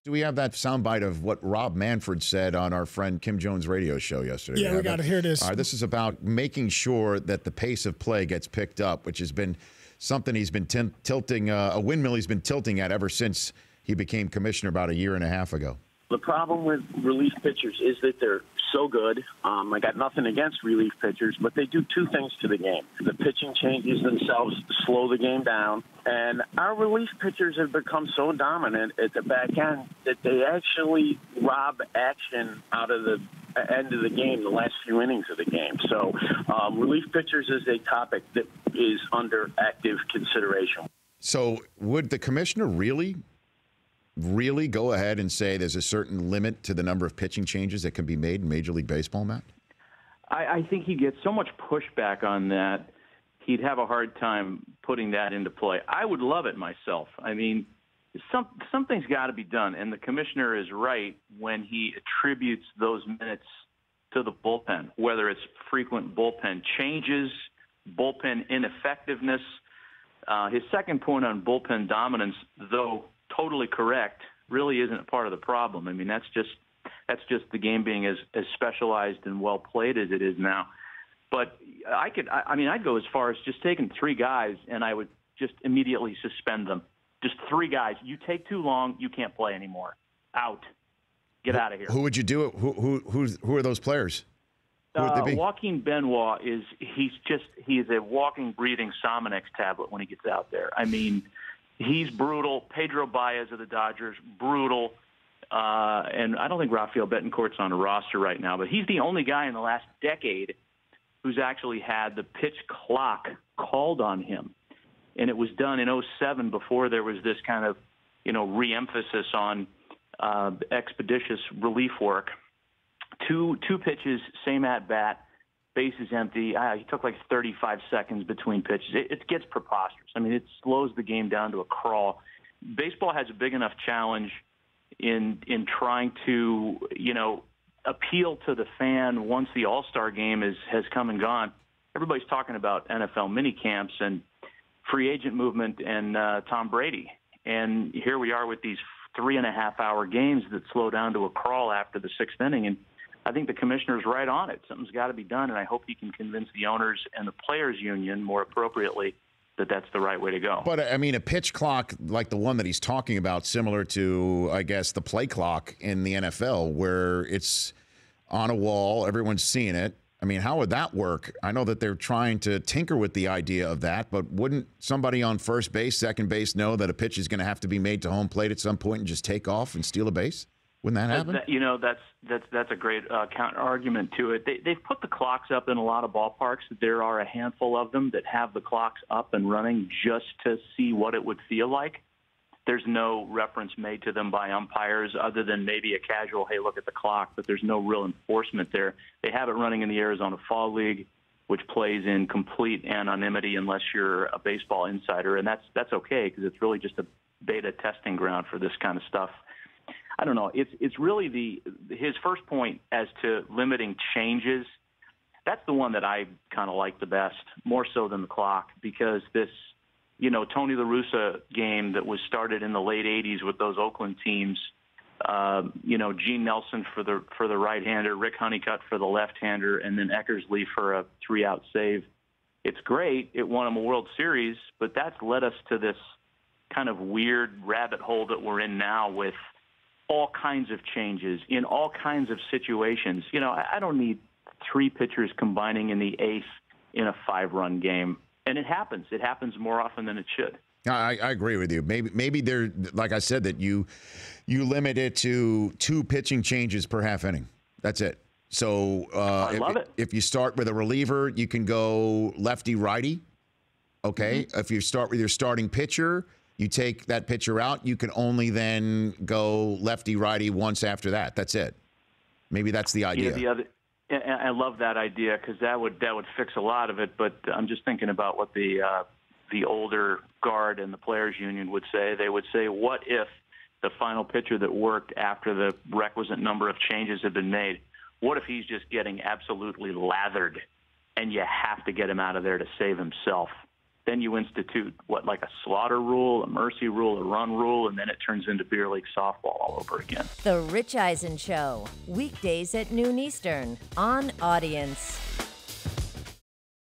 Do we have that soundbite of what Rob Manfred said on our friend Kim Jones' radio show yesterday? Yeah, we got to hear this. All right, this is about making sure that the pace of play gets picked up, which has been something he's been tilting, a windmill he's been tilting at ever since he became commissioner about a year and a half ago. The problem with relief pitchers is that they're so good. I got nothing against relief pitchers, but they do two things to the game. The pitching changes themselves slow the game down, and our relief pitchers have become so dominant at the back end that they actually rob action out of the end of the game, the last few innings of the game. So relief pitchers is a topic that is under active consideration. So would the commissioner really go ahead and say there's a certain limit to the number of pitching changes that can be made in Major League Baseball, Matt? I think he gets so much pushback on that, he'd have a hard time putting that into play. I would love it myself. I mean, something's got to be done, and the commissioner is right when he attributes those minutes to the bullpen, whether it's frequent bullpen changes, bullpen ineffectiveness. His second point on bullpen dominance, though totally correct, really isn't a part of the problem. I mean, that's just the game being as specialized and well played as it is now. But I'd go as far as just taking three guys and I would just immediately suspend them. Just three guys. You take too long, you can't play anymore. Out. Get out of here. Who would you do it? Who are those players? Who would they be? Joaquin Benoit he's a walking, breathing Sominex tablet when he gets out there. I mean, he's brutal. Pedro Baez of the Dodgers, brutal. And I don't think Rafael Betancourt's on the roster right now, but he's the only guy in the last decade who's actually had the pitch clock called on him. And it was done in 2007 before there was this kind of, re-emphasis on expeditious relief work. Two pitches, same at-bat, bases empty. He took like 35 seconds between pitches. It gets preposterous. I mean, it slows the game down to a crawl. Baseball has a big enough challenge in trying to, appeal to the fan once the All-Star game has come and gone. Everybody's talking about NFL mini camps and free agent movement and Tom Brady. And here we are with these 3.5-hour games that slow down to a crawl after the sixth inning. And I think the commissioner's right on it. Something's got to be done, and I hope he can convince the owners and the players' union more appropriately that that's the right way to go. But, I mean, a pitch clock like the one that he's talking about, similar to, I guess, the play clock in the NFL, where it's on a wall, everyone's seeing it. I mean, how would that work? I know that they're trying to tinker with the idea of that, but wouldn't somebody on first base, second base know that a pitch is going to have to be made to home plate at some point and just take off and steal a base? Wouldn't that happen? That's a great counter argument to it. They've put the clocks up in a lot of ballparks. There are a handful of them that have the clocks up and running just to see what it would feel like. There's no reference made to them by umpires other than maybe a casual, hey, look at the clock, but there's no real enforcement there. They have it running in the Arizona Fall League, which plays in complete anonymity unless you're a baseball insider, and that's okay because it's really just a beta testing ground for this kind of stuff. I don't know. It's really his first point as to limiting changes. That's the one that I kind of like the best, more so than the clock, because this, Tony La Russa game that was started in the late '80s with those Oakland teams. Gene Nelson for the right-hander, Rick Honeycutt for the left-hander, and then Eckersley for a 3-out save. It's great. It won him a World Series, but that's led us to this kind of weird rabbit hole that we're in now with all kinds of changes in all kinds of situations. I don't need three pitchers combining in the eighth in a 5-run game. And it happens. It happens more often than it should. I agree with you. Maybe there, like I said, that you limit it to 2 pitching changes per half inning. That's it. So I love it. If you start with a reliever, you can go lefty-righty. Okay. Mm-hmm. If you start with your starting pitcher, you take that pitcher out, you can only then go lefty-righty once after that. That's it. Maybe that's the idea. I love that idea because that would fix a lot of it. But I'm just thinking about what the older guard and the players' union would say. They would say, what if the final pitcher that worked after the requisite number of changes had been made, what if he's just getting absolutely lathered and you have to get him out of there to save himself? then you institute like a slaughter rule, a mercy rule, a run rule, and then it turns into beer league softball all over again. The Rich Eisen Show, weekdays at noon Eastern on Audience.